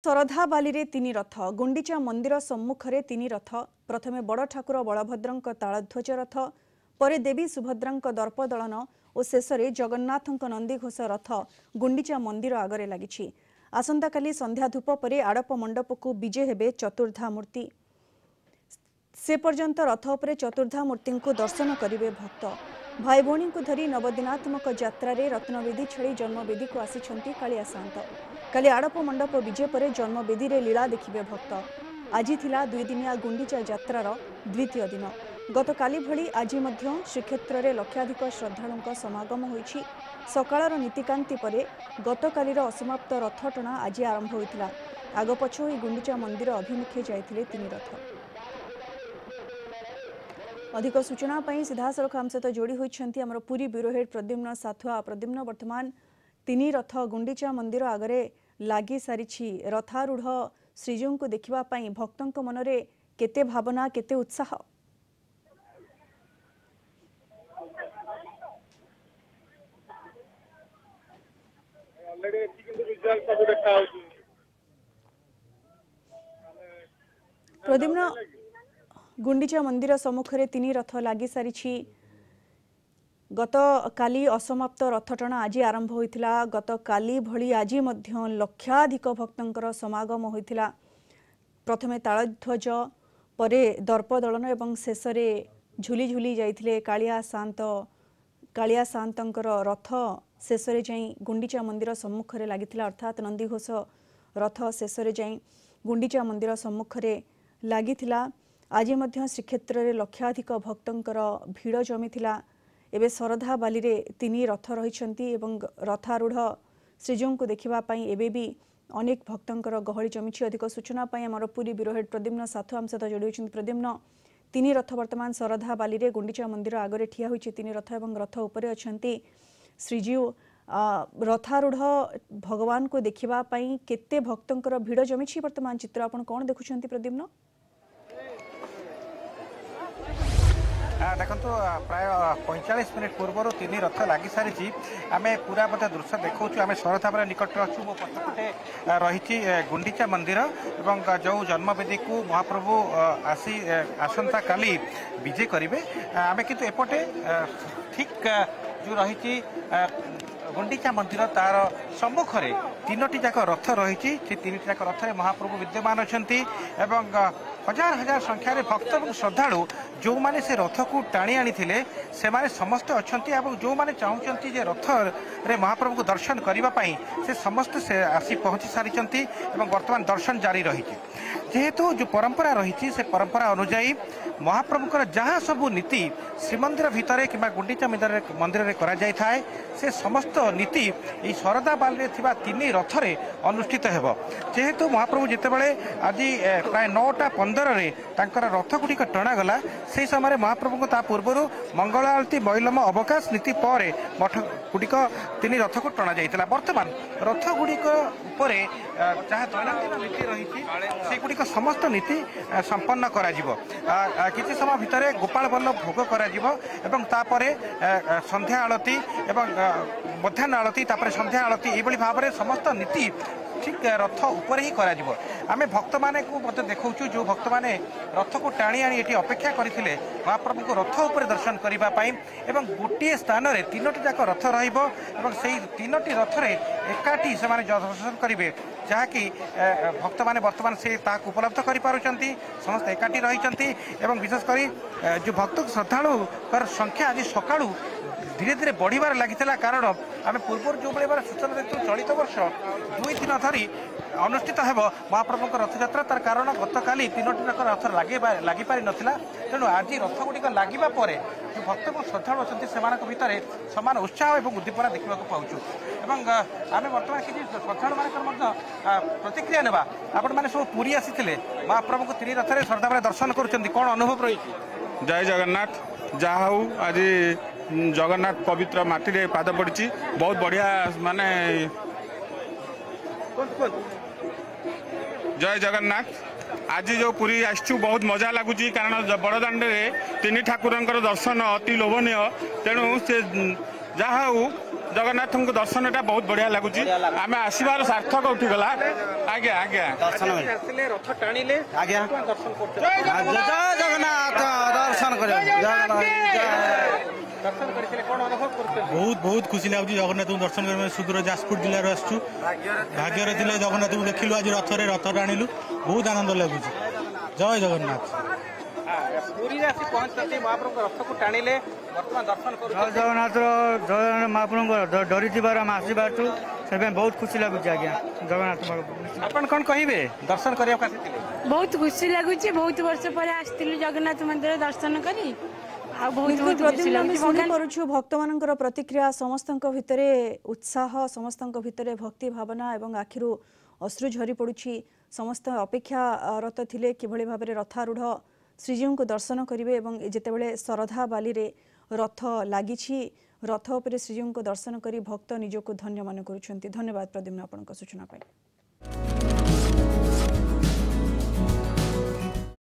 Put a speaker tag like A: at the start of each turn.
A: शरधा बाली रे तीन रथ गुंडीचा मंदिर सम्मुखरे तीन रथ प्रथमे बड़ ठाकुर बलभद्रंक तालध्वज रथ परे देवी सुभद्रांक दर्प दलन और शेष में जगन्नाथंक नंदीघोष रथ गुंडीचा मंदिर आगरे लगी। आसंता काली संध्या धूप परे आड़प मंडप को विजे हेबे चतुर्धा मूर्ति। से पर्यंत रथ उपरे चतुर्धा मूर्ति को दर्शन करिवे भक्त। भाई भौणी को धरी नवदिनात्मक यात्रा रे रत्नवेदी छड़ी जन्मवेदी को आसिछंती कालिया सान्त। काली आड़प मंडप विजय परे जन्मवेदी रे लीला देखिबे भक्त। आज थिला 2 दिनिया गुंडीचा यात्रार द्वितीय दिन। गत काली भली आज मध्य श्रीक्षेत्र रे लक्षाधिक श्रद्धालुंक समागम होईछि। सकाळर नीतिकांति परे गत कालीर असमाप्त रथ टणा आज आरंभ होइतिला। आग पछ होई गुंडीचा मंदिर अभिमुखे जाइथिले तीन रथ। अधिक सूचना पाई सीधासलख आम सहित जोड़ी होती आमर पुरी ब्यूरो हेड प्रद्युम्न साथुआ। प्रद्युम्न वर्तमान तीन रथ गुंडीचा मंदिर आगरे लगी सारी रथारूढ़ श्रीजीव को देखा भक्तों मनरे केते भावना केते उत्साह। प्रद्युम्न गुंडीचा मंदिर सम्मुखरे तीन रथ लगी सारी। गत काली असमाप्त रथ टणा आज आरंभ होइथिला। गत काली भली आज मध्य लक्षाधिक भक्तंकर समागम होइथिला। प्रथमे तालध्वज परे दर्प दलन एवं शेष में झुली झुली जाइथिले कालिया सान्तंकर रथ शेष में जाई गुंडीचा मंदिर सम्मुखरे लागिथिला। अर्थात नंदीघोष रथ शेष में जाई गुंडीचा मंदिर सम्मुखरे लागिथिला। आज मध्य श्रीक्षेत्र रे लक्षाधिक भक्तंकर भीड़ जमीथिला। एबे शरधा बाली रे तीन रथ रही रथारूढ़ श्रीजीव को देखा एबे भी अनेक भक्तंकर गहली जमी। अधिक सूचना आमर पुरी ब्यूरो हेड प्रद्युम्न साथु आम सहित जोड़ी होती। प्रद्युम्न तीन रथ वर्तमान शरधा बाली रे गुंडीचा मंदिर आगरे ठिया होइछि तीन रथ एवं रथ उपरे अछंती श्रीजीव। रथारूढ़ भगवान को देखा केते भक्तंकर भीड़ जमी वर्तमान चित्र आपण कौन देखुछंती प्रद्युम्न?
B: देखो प्राय 45 मिनिट पूर्व तीन रथ लगी सारी। आम पूरा बोधे दृश्य देखा आम शरधा निकट अच्छु। मो पछपटे रही गुंडीचा मंदिर एवं जो जन्मवेदी को महाप्रभु आसंता काली विजय करेंगे। आम किंतु एपटे ठीक जो रही गुंडीचा मंदिर तार सम्मुखरे तीनोटी जाक रथ रही। तीन जाक रथ महाप्रभु विद्यमान अच्छा हजार हजार संख्यार भक्त और श्रद्धालु जो माने से रथ को टाणी आनी से माने समस्त अच्छा जो माने चाहूँगी जे रथ रे महाप्रभु को दर्शन करने से समस्त से आसी पहुँची सारी वर्तमान दर्शन जारी रही। जेहेतु जो परंपरा रही से परंपरा अनुजाई महाप्रभुकर जहाँ सबू नीति श्रीमंदिर भितर कि गुंडीचा मंदिर में करा जाय थाए से समस्त नीति ये शरधा बाली रे थिबा तीन रथरे अनुष्ठित हेबो। जेहेतु महाप्रभु जितेबाला आज प्राय 9:15 तांकर रथ गुड़िक टणागला से समय महाप्रभु को ता पूर्व मंगल आरती बैलम अवकाश नीति पर मठ गुड़िक तीन रथ को टणा जाइतिला। वर्तमान रथ गुड़िक उपरे जहाँ दैनंदिन नीति रही से गुड़िक समस्त नीति संपन्न करा जिवो। किसी समय भितर गोपाल बल्लभ भोग करा जिवो एवं तापरे संध्या आलती एवं मध्याह्न आलती तापरे संध्या आलती ये भाव में समस्त नीति ठीक रथ उपर ही करा जिवो। आमे भक्त माने को मते देखौछु जो भक्त माने रथ को टाणी आनी एटी अपेक्षा करथिले महाप्रभु को रथ उपर दर्शन करिबा पाई एवं गोटे स्थान रे तीनोटी जाक रथ रहिबो एवं सेही तीनोटी रथ रे एकाठी से माने दर्शन करिवे जहाँकि भक्त माने वर्तमान से ताक उपलब्ध करि पारुचंती। समस्त एकाठी रहिचंती एवं विशेषकर जो भक्त श्रद्धालु कर संख्या आज सकाळु धीरे धीरे बढ़िबार लागिथिला। कारण आम पूर्व जो भाई सूचना देखु चलित वर्ष 2 दिन धरी अनुष्ठित हेब महाप्रभु रथयात्रा। तार कारण गत काली तीनोटी जाक रथ लगी पारि नथिला। तेणु आज रथ गुड़िक लगिबा परे जो भक्त और श्रद्धालु अच्छा से भितर समान उत्साह और उद्दीपना देखा पाऊँ। आम बर्तमान किसी श्रद्धालु मान प्रतिक्रिया नेबा। आपण मैंने सब पुरी आसी महाप्रभु को तीन रथ श्रद्धा दर्शन करुँच कौन अनुभव रही?
C: जय जगन्नाथ। जहा हूँ आज जगन्नाथ पवित्र माटी रे पाद पड़ी बहुत बढ़िया माने जय जगन्नाथ। आज जो पुरी आसचु बहुत मजा लगुच कारण बड़दाण्ड रे तीन ठाकुर दर्शन अति लोभनीय। तेणु से जहा जगन्नाथ को दर्शन टा बहुत बढ़िया लगुच आम आसबार सार्थक उठीगला आज्ञा आज्ञा
B: ଆସିଲେ ରଥ ଟାଣିଲେ
D: आज्ञा
B: ଦର୍ଶନ କରୁଛନ୍ତି
D: जय जगन्नाथ दर्शन कर
B: ଦର୍ଶନ କରିଥିଲେ କଣ ଅନୁଭବ କରୁଛନ୍ତି
E: बहुत बहुत खुशी लगुच जगन्नाथ को दर्शन कर सुदूर जाजपुर जिले आसु भाग्य थे जगन्नाथ को देखिलु आज रथ टाणिलु बहुत आनंद लगुच जय जगन्नाथ
B: ପୁରୀ ଆସି ପହଞ୍ଚିଛନ୍ତି ମହାପ୍ରଭୁଙ୍କ ରଥକୁ ଟାଣିଲେ ବର୍ତ୍ତମାନ ଦର୍ଶନ
D: जय
B: କରୁଛନ୍ତି
D: जगन्नाथ जय महाप्रभु डरी आम आसबार से बहुत खुशी लगुच आज्ञा जगन्नाथ
B: ଆପଣ କଣ କହିବେ ଦର୍ଶନ କରିବାକୁ ଆସିଥିଲେ
F: बहुत खुशी लगुच बहुत वर्ष पर आसलु जगन्नाथ मंदिर दर्शन करी आ बहुत
A: बिल्कुल
F: बहुत खुशी
A: प्रतिदिन आम
F: लगुच
A: शुणी पारुछु भक्तमानଙ୍କର प्रतिक्रिया समस्तଙ୍କ ଭିତରେ उत्साह समस्तଙ୍କ ଭିତରେ भक्ति भावना एवं आखिरु अश्रु झरी पड़ुछि समस्त अपेक्षारत थिले किभଳି भाबरे रथारूढ़ श्रीजीव को दर्शन करेंगे और जितेबाला शरधा बाली रे रथ लगी रथ उपरे श्रीजीव को दर्शन करी भक्त निजको धन्य मन करुछंती। धन्यवाद प्रद्युम्न आपनका सूचना पाई।